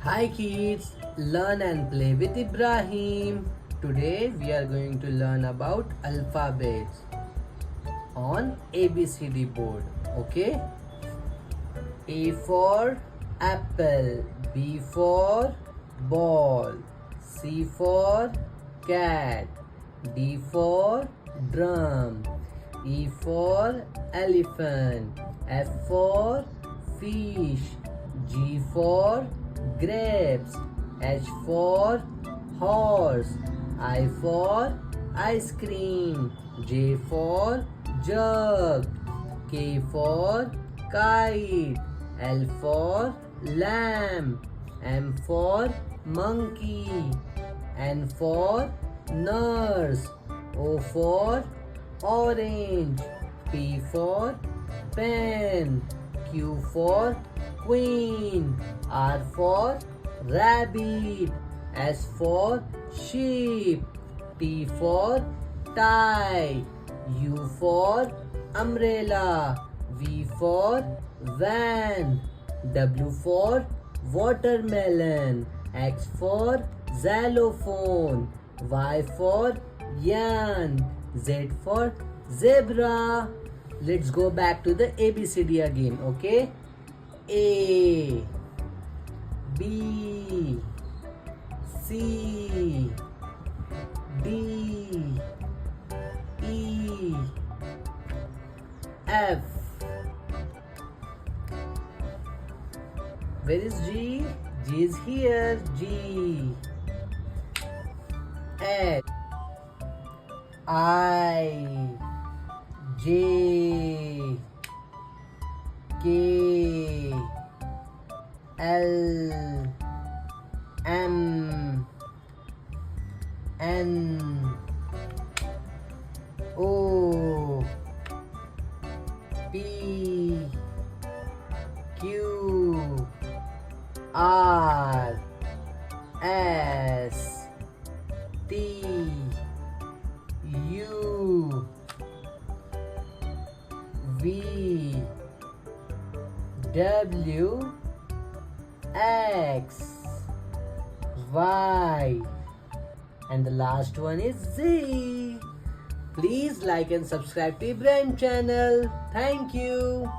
Hi kids, learn and play with Ibrahim. Today we are going to learn about alphabets on ABCD board. Okay? A for apple, B for ball, C for cat, D for drum, E for elephant, F for fish, G for grapes, H for horse, I for ice cream, J for jug, K for kite, L for lamb, M for monkey, N for nurse, O for orange, P for pen, Q for queen, R for rabbit, S for sheep, T for tie, U for umbrella, V for van, W for watermelon, X for xylophone, Y for yarn, Z for zebra. Let's go back to the ABCD again, okay? A, B, C, D, E, F. Where is G? G is here. G, H, I, J, K, L, M, N, O, P, Q, R, S, T, U, V, W, X, Y, and the last one is Z. Please like and subscribe to Ibrahim channel. Thank you.